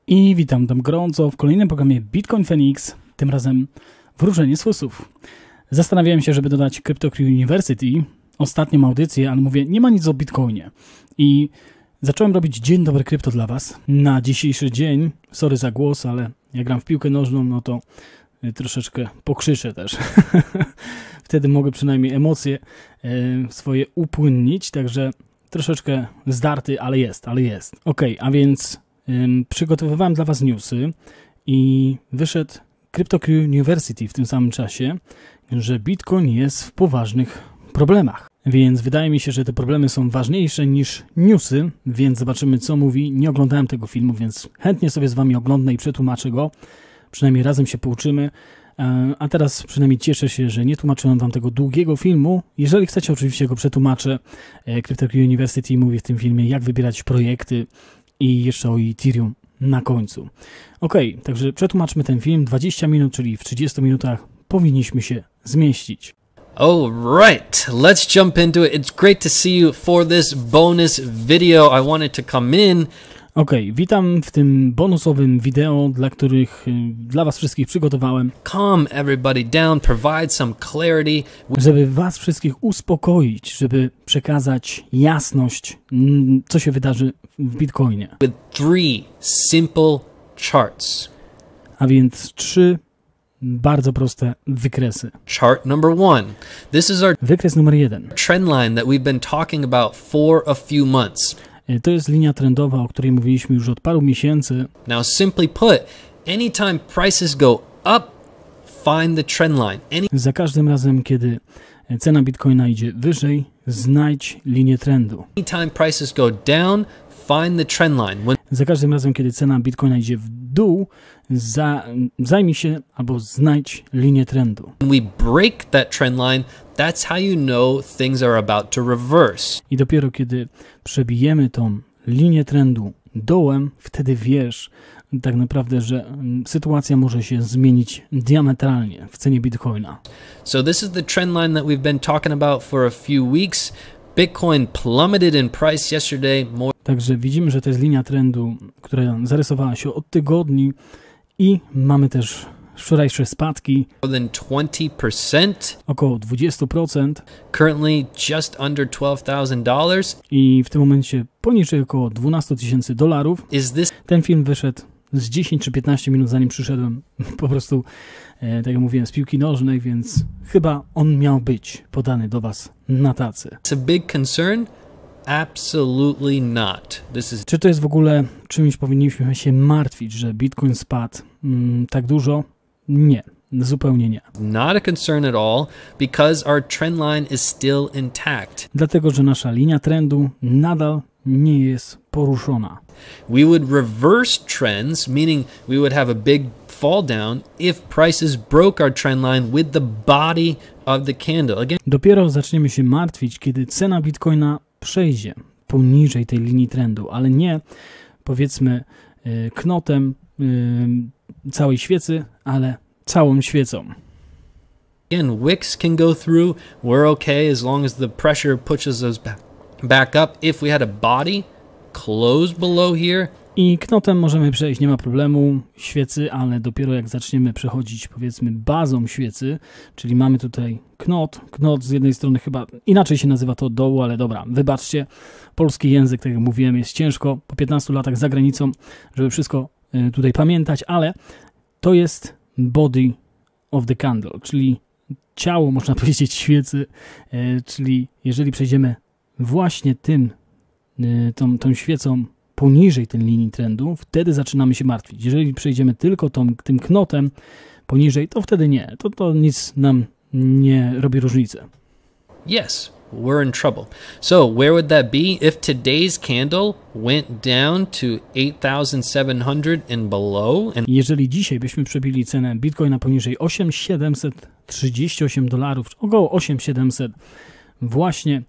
I witam tam gorąco w kolejnym programie Bitcoin Feniks, tym razem wróżenie z fusów. Zastanawiałem się, żeby dodać KRYPTO University, ostatnią audycję, ale mówię, nie ma nic o Bitcoinie. I zacząłem robić Dzień Dobry Krypto dla Was na dzisiejszy dzień. Sorry za głos, ale ja gram w piłkę nożną, no to troszeczkę pokrzyczę też. Wtedy mogę przynajmniej emocje swoje upłynnić, także troszeczkę zdarty, ale jest. Okej, a więc przygotowywałem dla Was newsy i wyszedł KRYPTO University w tym samym czasie, że Bitcoin jest w poważnych problemach. Więc wydaje mi się, że te problemy są ważniejsze niż newsy, więc zobaczymy, co mówi. Nie oglądałem tego filmu, więc chętnie sobie z Wami oglądnę i przetłumaczę go. Przynajmniej razem się pouczymy. A teraz przynajmniej cieszę się, że nie tłumaczyłem Wam tego długiego filmu. Jeżeli chcecie, oczywiście go przetłumaczę. KRYPTO University mówi w tym filmie, jak wybierać projekty i jeszcze o Ethereum na końcu. Okej, także przetłumaczmy ten film. 20 minut, czyli w 30 minutach powinniśmy się zmieścić. Alright, let's jump into it. It's great to see you for this bonus video. I wanted to come in. Okej, witam w tym bonusowym wideo, dla Was wszystkich przygotowałem. Calm everybody down, provide some clarity. Żeby Was wszystkich uspokoić, żeby przekazać jasność, co się wydarzy w Bitcoinie. With 3 simple charts. A więc 3 bardzo proste wykresy. Chart number 1. This is our Wykres numer 1. trend line that we've been talking about for a few months. To jest linia trendowa, o której mówiliśmy już od paru miesięcy. Now simply put, anytime prices go up, find the trend line. Za każdym razem, kiedy cena Bitcoina idzie wyżej, znajdź linię trendu. Anytime prices go down, find the trend line. Za każdym razem, kiedy cena Bitcoina idzie w dół, zajmij się albo znajdź linię trendu. When we break that trend line, that's how you know things are about to reverse. I dopiero kiedy przebijemy tą linię trendu dołem, wtedy wiesz tak naprawdę, że sytuacja może się zmienić diametralnie w cenie Bitcoina. So this is the trend line that we've been talking about for a few weeks. Bitcoin plummeted in price yesterday. Także widzimy, że to jest linia trendu, która zarysowała się od tygodni i mamy też wczorajsze spadki. More than 20%. Około 20%. Currently just under $12,000. I w tym momencie poniżej około $12,000. Ten film wyszedł z 10 czy 15 minut zanim przyszedłem po prostu, tak jak mówiłem, z piłki nożnej, więc chyba on miał być podany do Was na tacy. It's a big concern? Absolutely not. Czy to jest w ogóle czymś powinniśmy się martwić, że Bitcoin spadł tak dużo? Nie, zupełnie nie. Not a concern at all because our trend line is still intact. Dlatego, że nasza linia trendu nadal nie jest poruszona. We would reverse trends, meaning we would have a big fall down if prices broke our trend line with the body of the candle. Again, dopiero zaczniemy się martwić, kiedy cena Bitcoina przejdzie poniżej tej linii trendu, ale nie powiedzmy knotem całej świecy, ale całą świecą. Again, wicks can go through. We're okay as long as the pressure pushes us back up. If we had a body close below here. I knotem możemy przejść, nie ma problemu, świecy, ale dopiero jak zaczniemy przechodzić powiedzmy bazą świecy, czyli mamy tutaj knot z jednej strony chyba inaczej się nazywa to dołu, ale dobra, wybaczcie, polski język, tak jak mówiłem, jest ciężko po 15 latach za granicą, żeby wszystko tutaj pamiętać, ale to jest body of the candle, czyli ciało, można powiedzieć, świecy, czyli jeżeli przejdziemy właśnie tą świecą poniżej tej linii trendu, wtedy zaczynamy się martwić. Jeżeli przejdziemy tylko tym knotem poniżej, to wtedy nie. To nic nam nie robi różnicy. Yes, we're in trouble. So where would that be if today's candle went down to 8,700 and below? Jeżeli dzisiaj byśmy przebili cenę Bitcoina poniżej $8,738, około 8,700 właśnie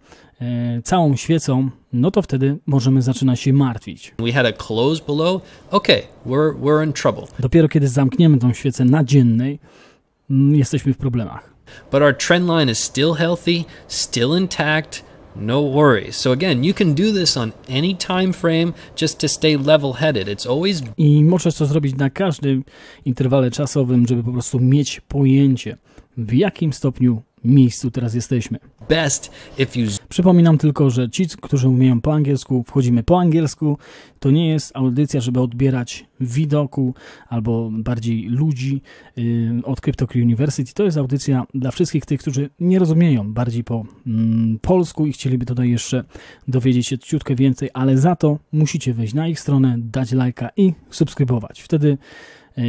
całą świecą, no to wtedy możemy zaczynać się martwić. We had a close below. Okay, we're in trouble. Dopiero kiedy zamkniemy tą świecę na dziennej, jesteśmy w problemach. But our trend line is still healthy, still intact. no worries. So again, you can do this on any time frame just to stay level-headed. It's always... I możesz to zrobić na każdym interwale czasowym, żeby po prostu mieć pojęcie, w jakim stopniu miejscu teraz jesteśmy. Best if you... Przypominam tylko, że ci, którzy umieją po angielsku, wchodzimy po angielsku. To nie jest audycja, żeby odbierać widoku albo bardziej ludzi od KRYPTO University. To jest audycja dla wszystkich tych, którzy nie rozumieją bardziej po polsku i chcieliby tutaj jeszcze dowiedzieć się ciutkę więcej, ale za to musicie wejść na ich stronę, dać lajka i subskrybować. Wtedy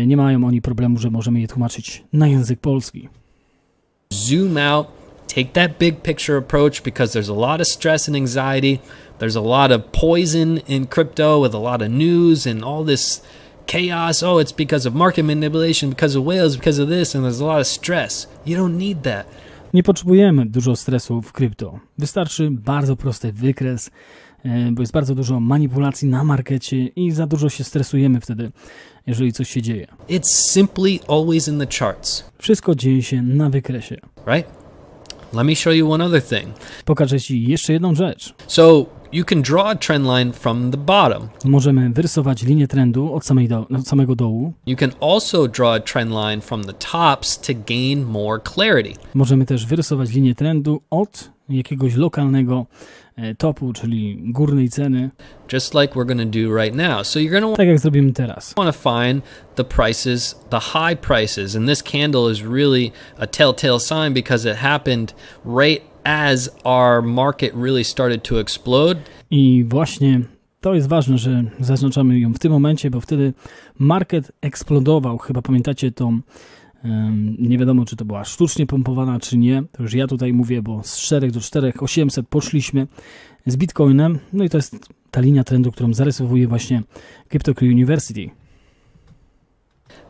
nie mają oni problemu, że możemy je tłumaczyć na język polski. Zoom out, take that big picture approach because there's a lot of stress and anxiety. There's a lot of poison in crypto with a lot of news and all this chaos. Oh, it's because of market manipulation, because of whales, because of this, and there's a lot of stress. You don't need that. Nie potrzebujemy dużo stresu w krypto. Wystarczy bardzo prosty wykres, bo jest bardzo dużo manipulacji na markecie i za dużo się stresujemy wtedy, jeżeli coś się dzieje. It's simply always in the charts. Wszystko dzieje się na wykresie. Right? Let me show you one other thing. Pokażę Ci jeszcze jedną rzecz. So you can draw a trend line from the bottom. Możemy wyrysować linię trendu od samego dołu. You can also draw a trend line from the tops to gain more clarity. Możemy też wyrysować linię trendu od jakiegoś lokalnego topu, czyli górnej ceny. Just like we're going to do right now. So you're going to Tak jak zrobimy teraz. want to find the prices, the high prices. And this candle is really a telltale sign because it happened right as our market really started to explode. I właśnie to jest ważne, że zaznaczamy ją w tym momencie, bo wtedy market eksplodował. Chyba pamiętacie tą, nie wiadomo czy to była sztucznie pompowana, czy nie. To już ja tutaj mówię, bo z 4 do 4800 poszliśmy z Bitcoinem. No i to jest ta linia trendu, którą zarysowuje właśnie KRYPTO University.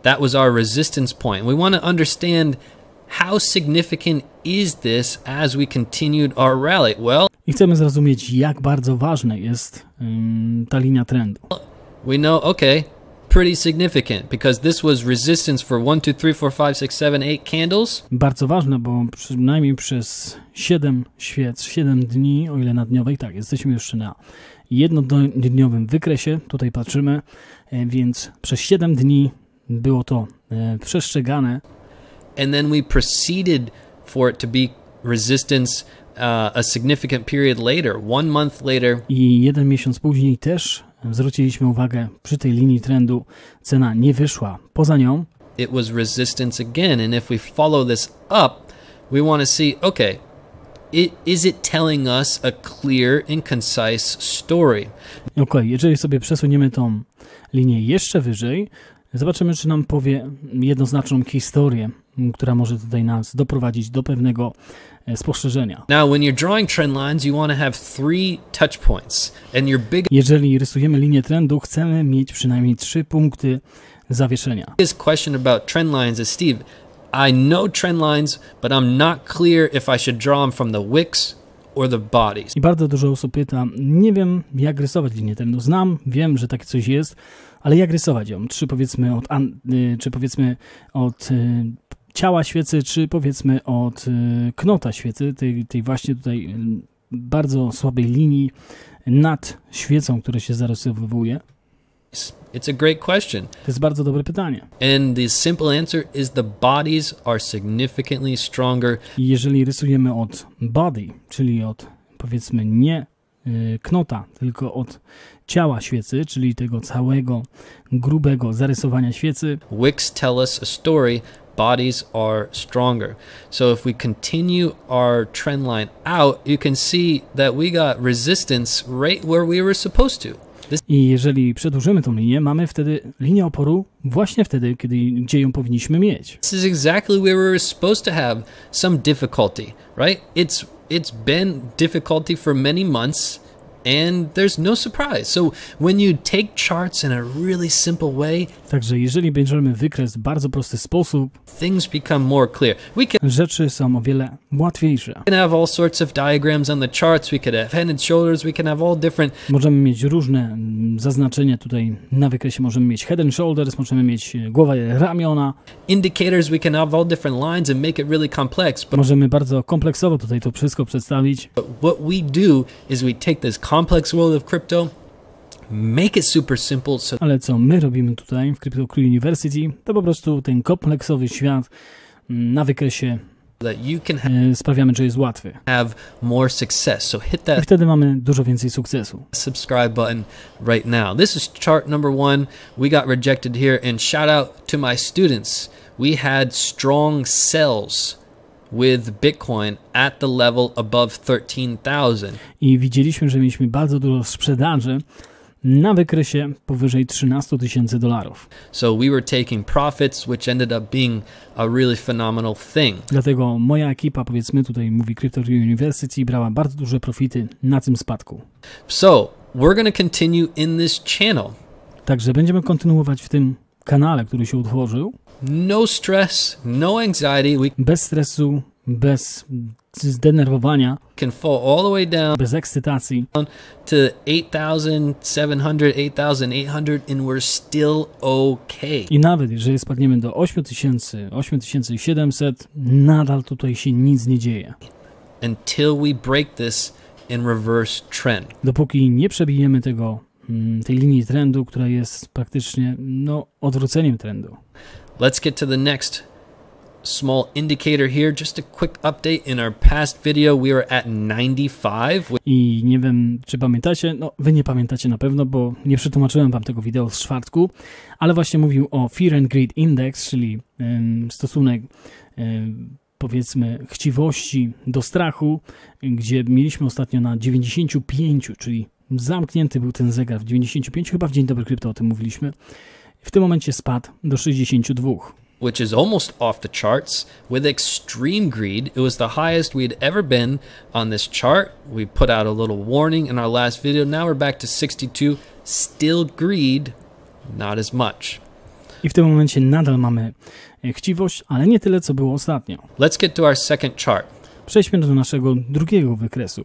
That was our resistance point. We want to understand how significant is this as we continued our rally? Well, I chcemy zrozumieć, jak bardzo ważna jest ta linia trendu. we know, okay, pretty significant because this was resistance for 1, 2, 3, 4, 5, 6, 7, 8 candles. Bardzo ważne, bo przynajmniej przez 7 świec, 7 dni, o ile na dniowej, tak, jesteśmy jeszcze na jednodniowym wykresie, tutaj patrzymy, więc przez 7 dni było to przestrzegane. And then we proceeded for it to be resistance a significant period later, 1 month later. I 1 miesiąc później też zwróciliśmy uwagę, przy tej linii trendu cena nie wyszła poza nią. It was resistance again, and if we follow this up, we want to see, okay, is it telling us a clear and concise story? Okej, jeżeli sobie przesuniemy tą linię jeszcze wyżej, zobaczymy, czy nam powie jednoznaczną historię, która może tutaj nas doprowadzić do pewnego spostrzeżenia. Now, when you're drawing trend lines, you want to have 3 touch points, and your Jeżeli rysujemy linię trendu, chcemy mieć przynajmniej 3 punkty zawieszenia. biggest question about trend lines is, Steve, I know trend lines, but I'm not clear if I should draw them from the wicks or the bodies. I bardzo dużo osób pyta, nie wiem jak rysować linię trendu. Wiem, że takie coś jest, ale jak rysować ją? Czy powiedzmy od ciała świecy, czy powiedzmy od knota świecy, tej właśnie tutaj bardzo słabej linii nad świecą, która się zarysowuje? It's a great question. To jest bardzo dobre pytanie. And the simple answer is the bodies are significantly stronger. I jeżeli rysujemy od body, czyli od powiedzmy nie knota, tylko od ciała świecy, czyli tego całego grubego zarysowania świecy, Wicks tell us a story, bodies are stronger. So if we continue our trend line out, you can see that we got resistance right where we were supposed to. I jeżeli przedłużymy tą linię, mamy wtedy linię oporu właśnie wtedy, gdzie ją powinniśmy mieć. This is exactly where we were supposed to have some difficulty, right? It's been difficulty for many months, And there's no surprise. So when you take charts in a really simple way, także jeżeli bierzemy wykres w bardzo prosty sposób, things become more clear. Rzeczy są o wiele łatwiejsze. We can have all sorts of diagrams on the charts. We could have head and shoulders. We can have all different. Możemy mieć różne zaznaczenia tutaj na wykresie. Możemy mieć head and shoulders, możemy mieć głowę, ramiona. Indicators. We can have all different lines and make it really complex. But możemy bardzo kompleksowo tutaj to wszystko przedstawić. But what we do is we take this complex world of crypto, make it super simple. So ale co my robimy tutaj w Crypto University, to po prostu ten kompleksowy świat na wykresie that you can sprawiamy, że jest łatwy. Have more success. So hit that. I wtedy mamy dużo więcej sukcesu. Subscribe button right now. This is chart number 1. We got rejected here, and shout out to my students. We had strong sells with Bitcoin at the level above 13,000. I widzieliśmy, że mieliśmy bardzo dużo sprzedaży na wykresie powyżej $13,000. So we were taking profits, which ended up being a really phenomenal thing. Dlatego moja ekipa, powiedzmy tutaj mówi Crypto University, brała bardzo duże profity na tym spadku. So we're going to continue in this channel. Także będziemy kontynuować w tym kanale, który się utworzył. No stress, no anxiety. Bez stresu, bez zdenerwowania, can fall all the way down, bez ekscytacji, to 8,700, 8,800 and we're still okay. I nawet jeżeli spadniemy do 8,000, 8,700, nadal tutaj się nic nie dzieje. Until we break this in reverse trend. Dopóki nie przebijemy tej linii trendu, która jest praktycznie odwróceniem trendu. Let's get to the next small indicator here. Just a quick update. In our past video, we were at 95. I nie wiem, czy pamiętacie, wy nie pamiętacie na pewno, bo nie przetłumaczyłem wam tego wideo z czwartku, ale właśnie mówił o Fear and Greed Index, czyli stosunek powiedzmy chciwości do strachu, gdzie mieliśmy ostatnio na 95, czyli zamknięty był ten zegar w 95, chyba w Dzień Dobry Krypto o tym mówiliśmy. W tym momencie spadł do 62. Which is almost off the charts. With extreme greed, it was the highest we'd ever been on this chart. We put out a little warning in our last video. Now we're back to 62. Still greed, not as much. I w tym momencie nadal mamy chciwość, ale nie tyle, co było ostatnio. Let's get to our second chart. Przejdźmy do naszego drugiego wykresu.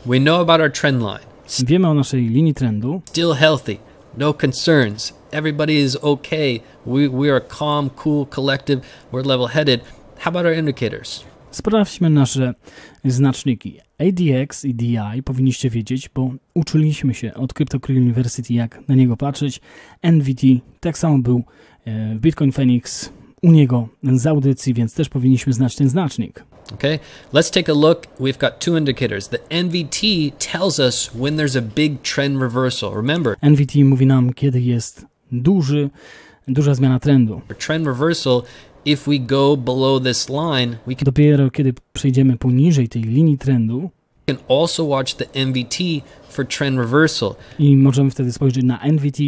We know about our trend line. Wiemy o naszej linii trendu. Still healthy. No concerns. Everybody is okay. We are calm, cool, collective. We're level-headed. How about our indicators? Sprawdźmy nasze znaczniki. ADX i DI powinniście wiedzieć, bo uczyliśmy się od Crypto University, jak na niego patrzeć. NVT tak samo był w Bitcoin Feniks u niego z audycji, więc też powinniśmy znać ten znacznik. Okay, let's take a look. We've got two indicators. The NVT tells us when there's a big trend reversal. Remember, NVT mówi nam, kiedy jest duża zmiana trendu. Trend reversal, if we go below this line, we can dopiero kiedy przejdziemy poniżej tej linii trendu, also watch the NVT for trend reversal. I możemy wtedy spojrzeć na NVT,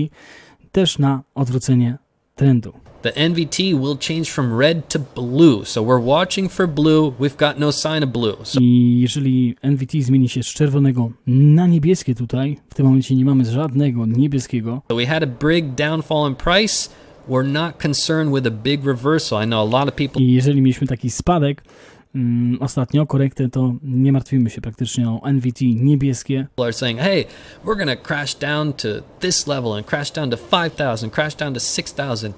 też na odwrócenie trendu. The NVT will change from red to blue. So we're watching for blue. We've got no sign of blue. So I jeżeli NVT zmieni się z czerwonego na niebieskie tutaj, w tym momencie nie mamy żadnego niebieskiego. we had a big downfall in price. We're not concerned with a big reversal. I know a lot of people. I jeżeli mieliśmy taki spadek ostatnio, korektę, to nie martwimy się praktycznie o NVT niebieskie. People are saying, hey, we're gonna crash down to this level and crash down to 5,000, crash down to 6,000.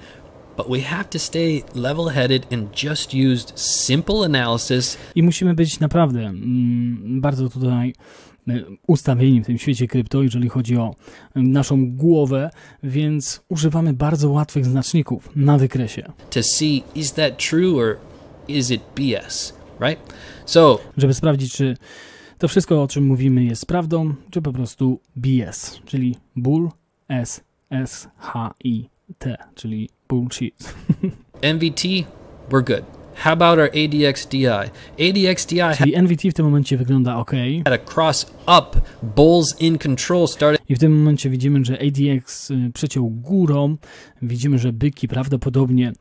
But we have to stay level-headed and just use simple analysis. I musimy być naprawdę bardzo tutaj ustawieni w tym świecie krypto, jeżeli chodzi o naszą głowę, więc używamy bardzo łatwych znaczników na wykresie. To see, is that true or is it BS, right? So, żeby sprawdzić, czy to wszystko, o czym mówimy, jest prawdą, czy po prostu BS, czyli bull, S-S-H-I-T, czyli bullshit. NVT, we're good. How about our ADX-DI? ADX-DI czyli NVT w tym momencie wygląda ok. Had a cross up, bulls in control started. I w tym momencie widzimy, że ADX przeciął górą. Widzimy, że byki prawdopodobnie,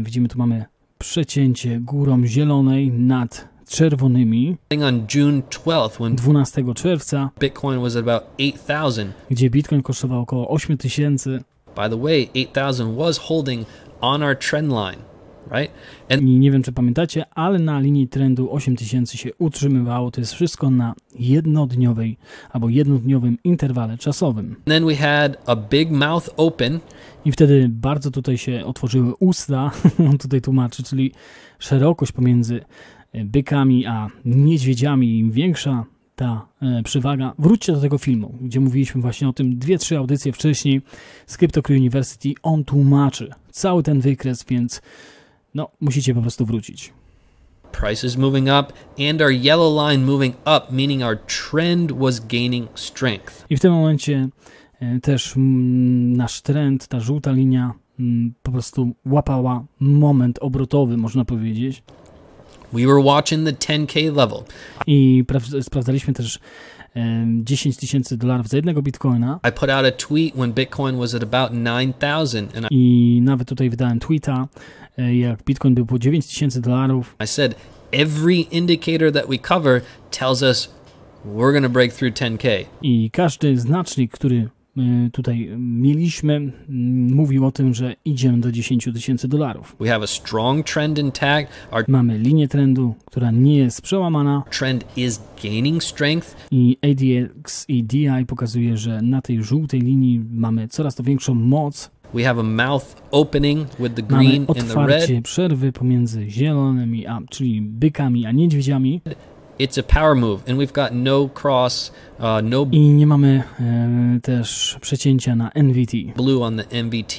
widzimy tu mamy przecięcie górą zielonej nad czerwonymi. On June 12th, when 12 czerwca, Bitcoin was at about 8,000. gdzie Bitcoin kosztował około 8,000. By the way, 8,000 was holding on our trend line, right? I nie wiem, czy pamiętacie, ale na linii trendu 8000 się utrzymywało. To jest wszystko na jednodniowej albo jednodniowym interwale czasowym. Then we had a big mouth open. I wtedy bardzo tutaj się otworzyły usta, on tutaj tłumaczy, czyli szerokość pomiędzy bykami a niedźwiedziami. Im większa ta przewaga. Wróćcie do tego filmu, gdzie mówiliśmy właśnie o tym 2-3 audycje wcześniej z KRYPTO University. On tłumaczy cały ten wykres, więc no, musicie po prostu wrócić. Prices moving up and our yellow line moving up, meaning our trend was gaining strength. I w tym momencie też nasz trend, ta żółta linia po prostu łapała moment obrotowy, można powiedzieć. We were watching the 10K level. I sprawdzaliśmy też $10,000 za jednego bitcoina. I put out a tweet when Bitcoin was at about 9,000 and I nawet tutaj wydałem tweeta, jak bitcoin był po $9,000. I said every indicator that we cover tells us we're going to break through 10K. I każdy znacznik, który tutaj mieliśmy, mówił o tym, że idziemy do $10,000. We have a strong trend intact. Our Mamy linię trendu, która nie jest przełamana. trend is gaining strength. I ADX i DI pokazuje, że na tej żółtej linii mamy coraz to większą moc. We have a mouth opening with the Mamy green and the red. otwarcie przerwy pomiędzy zielonymi, czyli bykami, a niedźwiedziami. It's a power move and we've got no cross, no I nie mamy też przecięcia na NVT. blue on the MBT,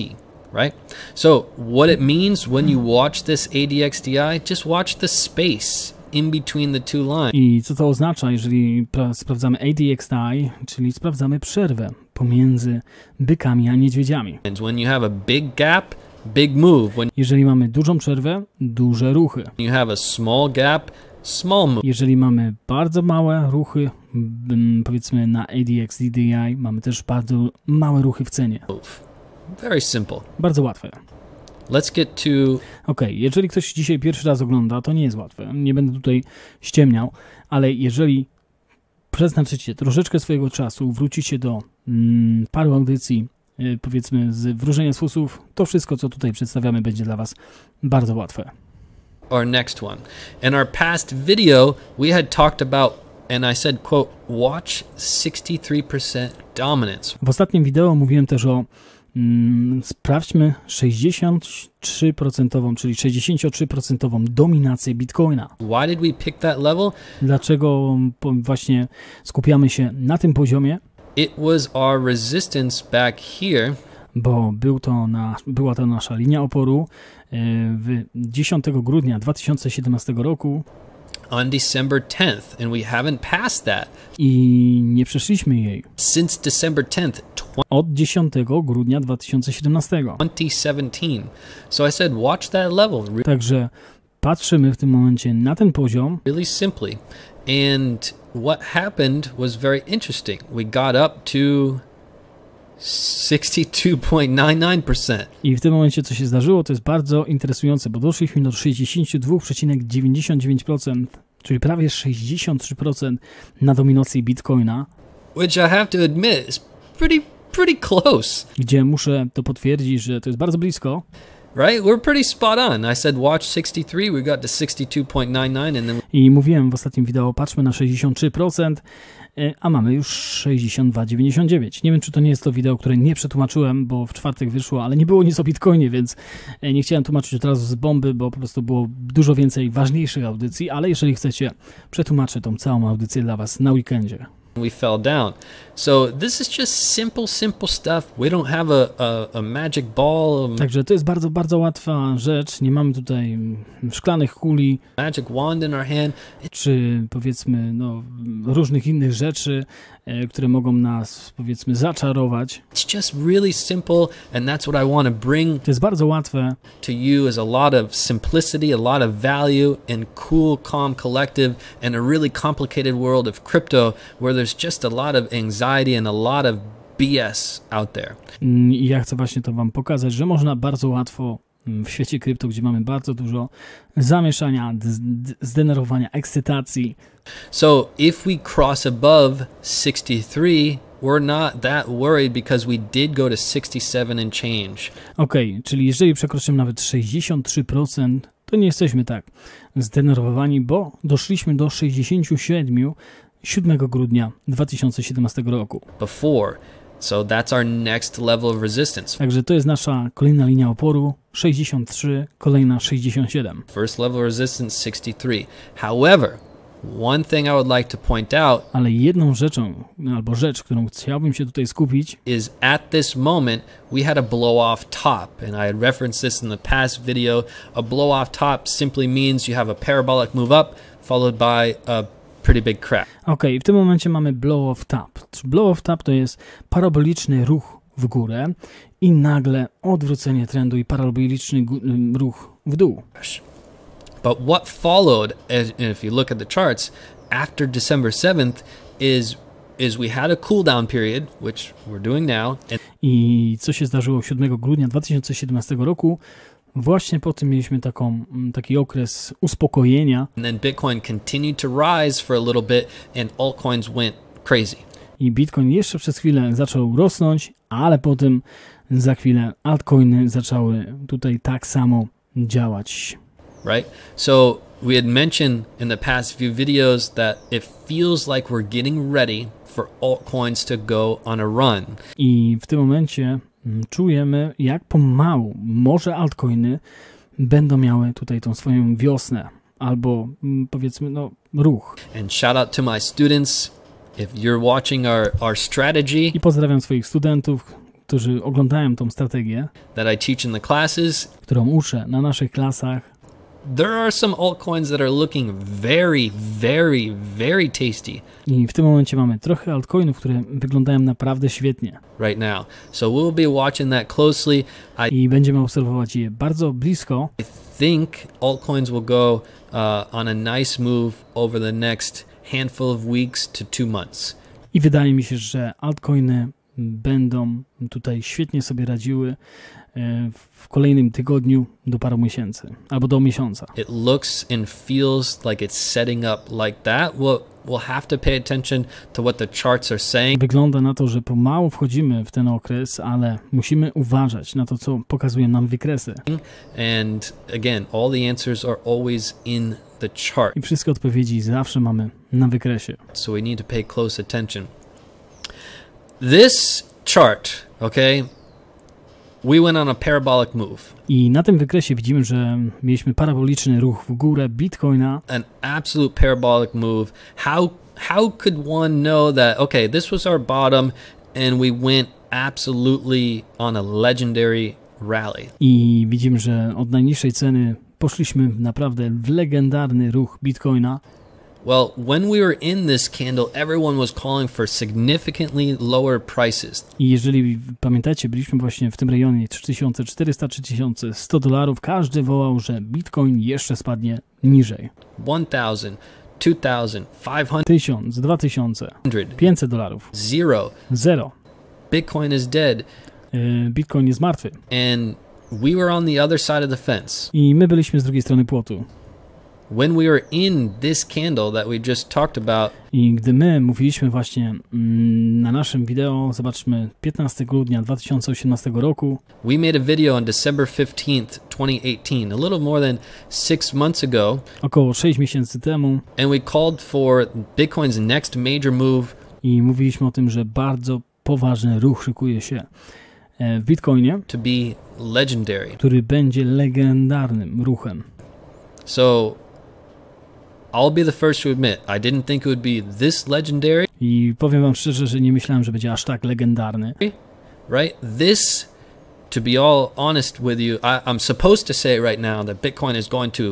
right? So what it means when you watch this ADXDI, just watch the space in between the two lines. I co to oznacza, jeżeli sprawdzamy ADXDI, czyli sprawdzamy przerwę pomiędzy bykami a niedźwiedziami. When you have a big gap, big move. When Jeżeli mamy dużą przerwę, duże ruchy. you have a small gap, small move. Jeżeli mamy bardzo małe ruchy, powiedzmy na ADX, DDI, mamy też bardzo małe ruchy w cenie. Very simple. Bardzo łatwe. Let's get to Okej, jeżeli ktoś dzisiaj pierwszy raz ogląda, to nie jest łatwe. Nie będę tutaj ściemniał, ale jeżeli przeznaczycie troszeczkę swojego czasu, wrócicie do paru audycji, powiedzmy z wróżenia z fusów, to wszystko, co tutaj przedstawiamy, będzie dla Was bardzo łatwe. our next one. In our past video, we had talked about, and I said, quote, watch 63% dominance. W ostatnim wideo mówiłem też o sprawdźmy 63%, czyli 63% dominację Bitcoina. Why did we pick that level? Dlaczego właśnie skupiamy się na tym poziomie? It was our resistance back here. Bo była to nasza linia oporu w 10 grudnia 2017 roku. On December 10th, and we haven't passed that. I nie przeszliśmy jej. Since December 10th, Od 10 grudnia 2017. 2017. So I said, watch that level Także patrzymy w tym momencie na ten poziom. really simply. And what happened was very interesting. We got up to 62.99%. I w tym momencie, co się zdarzyło, to jest bardzo interesujące, bo doszliśmy do 62,99%, czyli prawie 63% na dominacji Bitcoina, Which I have to admit is pretty close. gdzie muszę to potwierdzić, że to jest bardzo blisko. Right? We're pretty spot on. I said watch 63, we got to 62.99 and then I mówiłem w ostatnim wideo, patrzmy na 63%, a mamy już 62,99. Nie wiem, czy to nie jest to wideo, które nie przetłumaczyłem, bo w czwartek wyszło, ale nie było nic o Bitcoinie, więc nie chciałem tłumaczyć od razu z bomby, bo po prostu było dużo więcej ważniejszych audycji, ale jeżeli chcecie, przetłumaczę tą całą audycję dla Was na weekendzie. we fell down. So this is just simple stuff. We don't have a magic ball, Także to jest bardzo, bardzo łatwa rzecz. Nie mamy tutaj szklanych kuli, magic wand in our hand. czy powiedzmy różnych innych rzeczy, które mogą nas powiedzmy zaczarować. It's just really simple, and that's what I want to bring To jest bardzo łatwe. to you is a lot of simplicity, a lot of value, and cool, calm, collective, and a really complicated world of crypto where there's just a lot of anxiety and a lot of BS out there. I ja chcę właśnie to Wam pokazać, że można bardzo łatwo w świecie krypto, gdzie mamy bardzo dużo zamieszania, zdenerwowania, ekscytacji. So if we cross above 63, we're not that worried because we did go to 67 and change. Okej, czyli jeżeli przekroczymy nawet 63%, to nie jesteśmy tak zdenerwowani, bo doszliśmy do 7 grudnia 2017 roku. Before. So that's our next level of resistance. Także to jest nasza kolejna linia oporu, 63, kolejna 67. First level of resistance 63. However, one thing I would like to point out, ale jedną rzeczą, albo rzecz, którą chciałbym się tutaj skupić, is at this moment we had a blow off top, and I had referenced this in the past video. A blow off top simply means you have a parabolic move up followed by a pretty big crack. Okej, w tym momencie mamy blow off top. Blow off top to jest paraboliczny ruch w górę i nagle odwrócenie trendu i paraboliczny ruch w dół. But what followed, if you look at the charts, after December 7th is we had a cool down period, which we're doing now. I co się zdarzyło 7 grudnia 2017 roku? Właśnie po tym mieliśmy taki okres uspokojenia. And then Bitcoin continued to rise for a little bit and altcoins went crazy. I Bitcoin jeszcze przez chwilę zaczął rosnąć, ale potem za chwilę altcoiny zaczęły tutaj tak samo działać. Right? So we had mentioned in the past few videos that it feels like we're getting ready for altcoins to go on a run. I w tym momencie czujemy, jak pomału może altcoiny będą miały tutaj tą swoją wiosnę, albo powiedzmy ruch. And shout out to my students, if you're watching our strategy. I pozdrawiam swoich studentów, którzy oglądają tą strategię, that I teach in the classes, którą uczę na naszych klasach. There are some altcoins that are looking very, very, very tasty. I w tym momencie mamy trochę altcoinów, które wyglądają naprawdę świetnie. Right now. So we'll be watching that closely. I będziemy obserwować je bardzo blisko. I think altcoins will go on a nice move over the next handful of weeks to 2 months. I wydaje mi się, że altcoiny będą tutaj świetnie sobie radziły w kolejnym tygodniu do paru miesięcy, albo do miesiąca. It looks and feels like it's setting up like that. We'll have to pay attention to what the charts are saying. Wygląda na to, że pomału wchodzimy w ten okres, ale musimy uważać na to, co pokazują nam wykresy. And again, all the answers are always in the chart. I wszystkie odpowiedzi zawsze mamy na wykresie. So we need to pay close attention. This chart, okay? We went on a parabolic move. I na tym wykresie widzimy, że mieliśmy paraboliczny ruch w górę Bitcoina. An absolute parabolic move. How could one know that, okay, this was our bottom and we went absolutely on a legendary rally. I widzimy, że od najniższej ceny poszliśmy naprawdę w legendarny ruch Bitcoina. Well, when we were in this candle, everyone was calling for significantly lower prices. I jeżeli pamiętacie, byliśmy właśnie w tym rejonie $3400–3100 dolarów. Każdy wołał, że Bitcoin jeszcze spadnie niżej. 1000, 2000, 500, 1000, 2000, $500. Zero. Bitcoin is dead. Bitcoin jest martwy. And we were on the other side of the fence. I my byliśmy z drugiej strony płotu. When we were in this candle that we just talked about, i gdy my mówiliśmy właśnie na naszym wideo, zobaczmy 15 grudnia 2018 roku, we made a video on December 15th, 2018, a little more than 6 months ago, około 6 miesięcy temu, and we called for Bitcoin's next major move, i mówiliśmy o tym, że bardzo poważny ruch szykuje się w Bitcoinie, to be legendary, który będzie legendarnym ruchem. So I'll be the first to admit, I didn't think it would be this legendary. I powiem wam szczerze, że nie myślałem, że będzie aż tak legendarny. Right? This, to be all honest with you, I'm supposed to say right now that Bitcoin is going to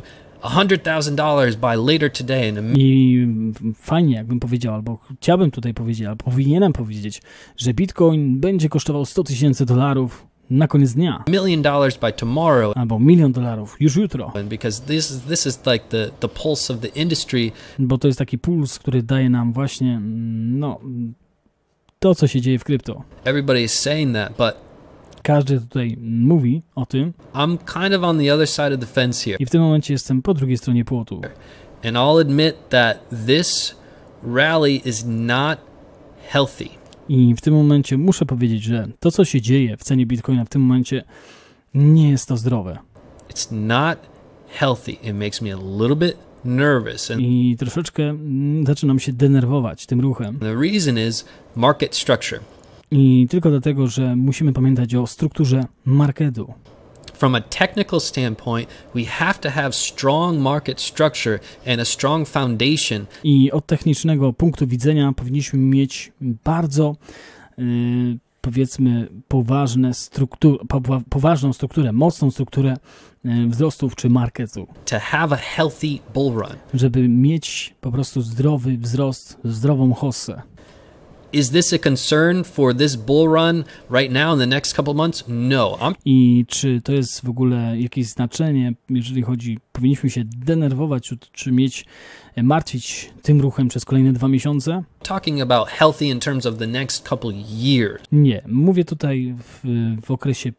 $100,000 by later today. I fajnie, jakbym powiedział, albo chciałbym tutaj powiedzieć, albo powinienem powiedzieć, że Bitcoin będzie kosztował $100,000 na koniec dnia. $1 million by tomorrow. Albo $1 milion już jutro. Because this is like the pulse of the industry. Bo to jest taki puls, który daje nam właśnie to, co się dzieje w krypto. Everybody is saying that, but Każdy tutaj mówi o tym. I'm kind of on the other side of the fence here. I w tym momencie jestem po drugiej stronie płotu. And I'll admit that this rally is not healthy. I w tym momencie muszę powiedzieć, że to, co się dzieje w cenie Bitcoina w tym momencie, nie jest to zdrowe. It's not healthy. It makes me a little bit nervous. I troszeczkę zaczynam się denerwować tym ruchem. The reason is market structure. I tylko dlatego, że musimy pamiętać o strukturze marketu. From a technical standpoint, we have to have strong market structure and a strong foundation. I od technicznego punktu widzenia powinniśmy mieć bardzo, powiedzmy, poważną strukturę, mocną strukturę wzrostów czy marketu. To have a healthy bull run. Żeby mieć po prostu zdrowy wzrost, zdrową hossę. Is this a concern for this bull run right now in the next couple months? No. I czy to jest w ogóle jakieś znaczenie, jeżeli chodzi, powinniśmy się denerwować, czy martwić tym ruchem przez kolejne 2 miesiące? Talking about healthy in terms of the next couple years. Nie, mówię tutaj w okresie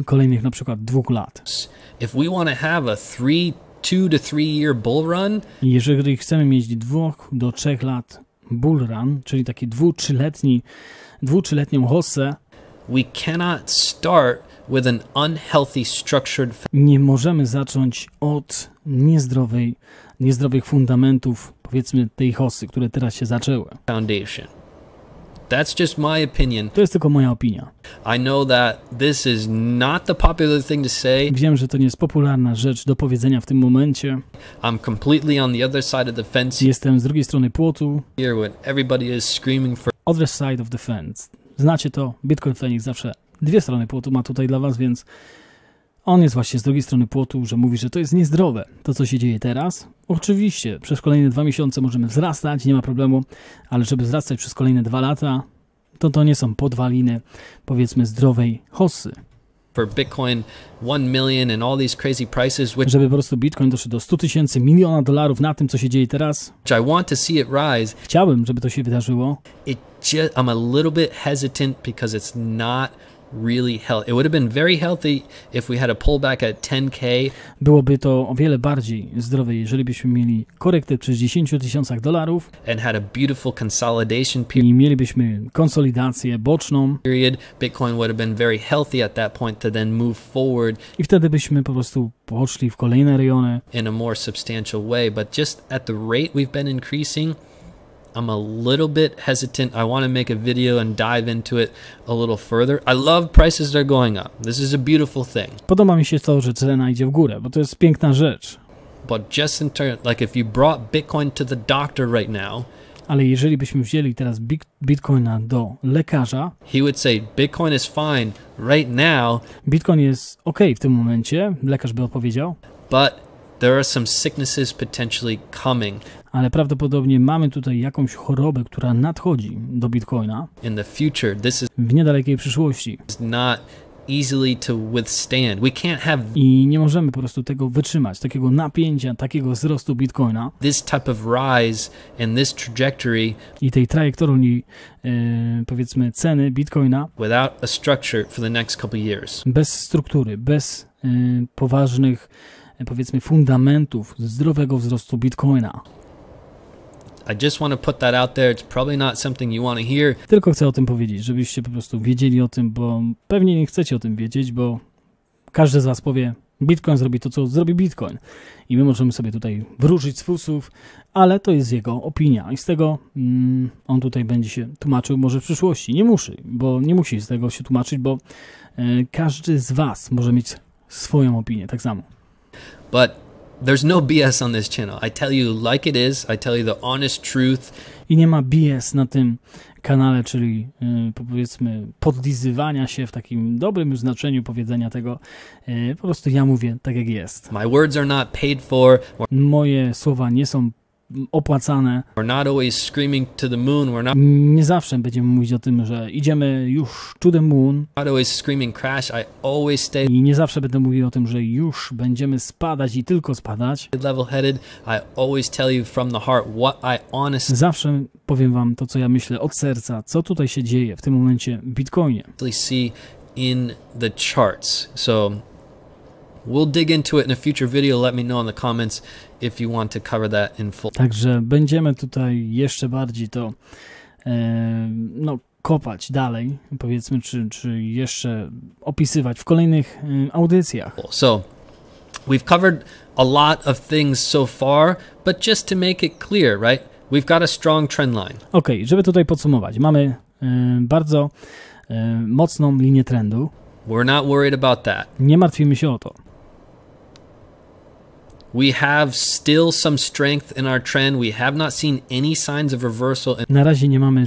kolejnych na przykład 2 lat. If we want to have a 2 to 3 year bull run, jeżeli chcemy mieć 2 do 3 lat bull run, czyli taki 2-3-letnią hossę, we cannot start with an unhealthy structured. Nie możemy zacząć od niezdrowych fundamentów, powiedzmy tej hossy, które teraz się zaczęły. Foundation. That's just my opinion. To jest tylko moja opinia. I know that this is not the popular thing to say. Wiem, że to nie jest popularna rzecz do powiedzenia w tym momencie. I'm completely on the other side of the fence. Jestem z drugiej strony płotu. Here when everybody is screaming for Other side of the fence. Znacie to? Bitcoin Feniks zawsze 2 strony płotu ma tutaj dla was, więc on jest właśnie z drugiej strony płotu, że mówi, że to jest niezdrowe, to co się dzieje teraz. Oczywiście, przez kolejne 2 miesiące możemy wzrastać, nie ma problemu, ale żeby wzrastać przez kolejne 2 lata, to nie są podwaliny, powiedzmy, zdrowej hossy. For Bitcoin 1 million and all these crazy prices, żeby po prostu Bitcoin doszedł do 100 000, $1 milion na tym, co się dzieje teraz. I want to see it rise. Chciałbym, żeby to się wydarzyło. I'm a little bit hesitant because it's not really healthy. It would have been very healthy if we had a pullback at 10K. Byłoby to o wiele bardziej zdrowe, jeżeli byśmy mieli korektę przy $10,000 and had a beautiful consolidation i mielibyśmy konsolidację boczną. Bitcoin would have been very healthy at that point to then move forward. I wtedy byśmy po prostu poszli w kolejne rejony in a more substantial way, but just at the rate we've been increasing, I'm a little bit hesitant. I want to make a video and dive into it a little further. I love prices that are going up. This is a beautiful thing. Podoba mi się to, że cena idzie w górę, bo to jest piękna rzecz. But just in turn, like if you brought Bitcoin to the doctor right now, ale jeżeli byśmy wzięli teraz Bitcoina do lekarza, he would say Bitcoin is fine right now. Bitcoin jest ok w tym momencie, lekarz by odpowiedział. But there are some sicknesses potentially coming. Ale prawdopodobnie mamy tutaj jakąś chorobę, która nadchodzi do Bitcoina. In the future, this is w niedalekiej przyszłości. Not easily to withstand. We can't have I nie możemy po prostu tego wytrzymać, takiego napięcia, takiego wzrostu Bitcoina. This type of rise and this trajectory I tej trajektorii, powiedzmy, ceny Bitcoina. Without a structure for the next couple years. Bez struktury, bez poważnych, powiedzmy, fundamentów zdrowego wzrostu Bitcoina. I just want to put that out there. It's probably not something you want to hear. Tylko chcę o tym powiedzieć, żebyście po prostu wiedzieli o tym, bo pewnie nie chcecie o tym wiedzieć, bo każdy z was powie, Bitcoin zrobi to, co zrobi Bitcoin. I my możemy sobie tutaj wróżyć z fusów, ale to jest jego opinia i z tego on tutaj będzie się tłumaczył może w przyszłości. Nie musi z tego się tłumaczyć, bo każdy z was może mieć swoją opinię, tak samo. But there's no BS on this channel. I tell you like it is. I tell you the honest truth. I nie ma BS na tym kanale, czyli powiedzmy podlizywania się w takim dobrym już znaczeniu powiedzenia tego. Po prostu ja mówię tak, jak jest. My words are not paid for. Moje słowa nie są opłacane. We're not always screaming to the moon. We're not. Nie zawsze będziemy mówić o tym, że idziemy już to the moon. Not always screaming crash. I always stay. I nie zawsze będę mówił o tym, że już będziemy spadać i tylko spadać. Level-headed. I always tell you from the heart what I honestly. Zawsze powiem wam to, co ja myślę od serca, co tutaj się dzieje w tym momencie w Bitcoinie. See in the charts. So we'll dig into it in a future video. Let me know in the comments if you want to cover that in full. Także będziemy tutaj jeszcze bardziej to no, kopać dalej, powiedzmy, czy jeszcze opisywać w kolejnych audycjach. So we've covered a lot of things so far, but just to make it clear, right? We've got a strong trend line. Okej, żeby tutaj podsumować, mamy bardzo mocną linię trendu. We're not worried about that. Nie martwimy się o to. We have still some strength in our trend. We have not seen any signs of reversal. Na razie nie mamy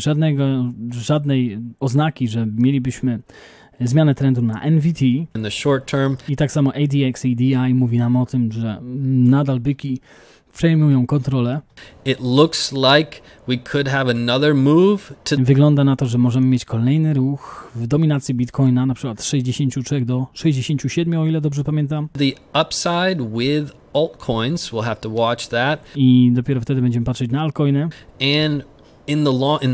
żadnej oznaki, że mielibyśmy zmianę trendu na NVT. In the short term. I tak samo ADX i DI mówi nam o tym, że nadal byki przejmują kontrolę. It looks like we could have another move to... Wygląda na to, że możemy mieć kolejny ruch w dominacji Bitcoina, na przykład z 63 do 67, o ile dobrze pamiętam. The upside with altcoins, we'll have to watch that. I dopiero wtedy będziemy patrzeć na altcoiny. And in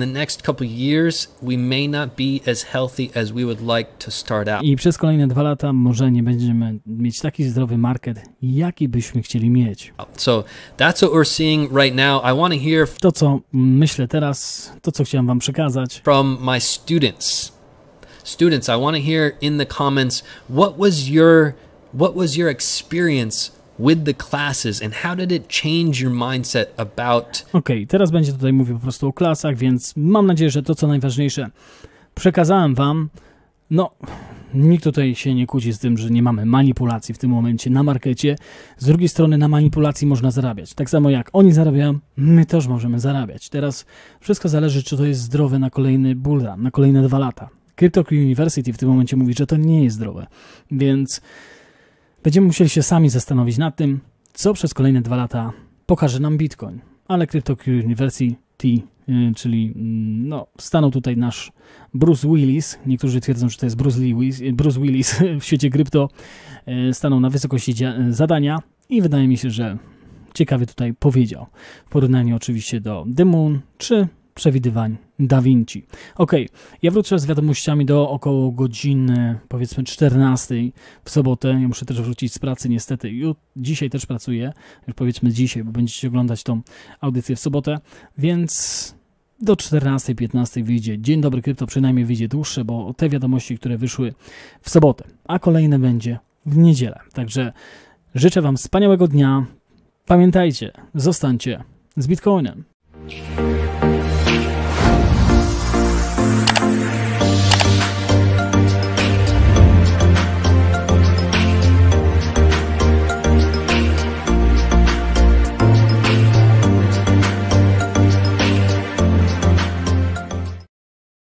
the next couple years, we may not be as healthy as we would like to start out. I przez kolejne 2 lata może nie będziemy mieć taki zdrowy market, jaki byśmy chcieli mieć. So that's what we're seeing right now. I want to hear to, co myślę teraz, to, co chciałem wam przekazać. From my students. Students, I want to hear in the comments what was your experience with the classes and how did it change your mindset about... Okej, teraz będzie tutaj mówił po prostu o klasach, więc mam nadzieję, że to, co najważniejsze, przekazałem wam. No, nikt tutaj się nie kłóci z tym, że nie mamy manipulacji w tym momencie na markecie. Z drugiej strony na manipulacji można zarabiać. Tak samo jak oni zarabiają, my też możemy zarabiać. Teraz wszystko zależy, czy to jest zdrowe na kolejny bull run, na kolejne 2 lata. Crypto University w tym momencie mówi, że to nie jest zdrowe, więc będziemy musieli się sami zastanowić nad tym, co przez kolejne 2 lata pokaże nam Bitcoin. Ale Crypto University, czyli no, stanął tutaj nasz Bruce Willis, niektórzy twierdzą, że to jest Bruce Willis w świecie krypto, stanął na wysokości zadania i wydaje mi się, że ciekawie tutaj powiedział, w porównaniu oczywiście do The Moon czy przewidywań Da Vinci. Okej, ja wrócę z wiadomościami do około godziny, powiedzmy 14 w sobotę. Ja muszę też wrócić z pracy niestety. Dzisiaj też pracuję, już powiedzmy dzisiaj, bo będziecie oglądać tą audycję w sobotę, więc do 14-15 wyjdzie Dzień Dobry Krypto, przynajmniej wyjdzie dłuższe, bo te wiadomości, które wyszły w sobotę, a kolejne będzie w niedzielę. Także życzę wam wspaniałego dnia. Pamiętajcie, zostańcie z Bitcoinem.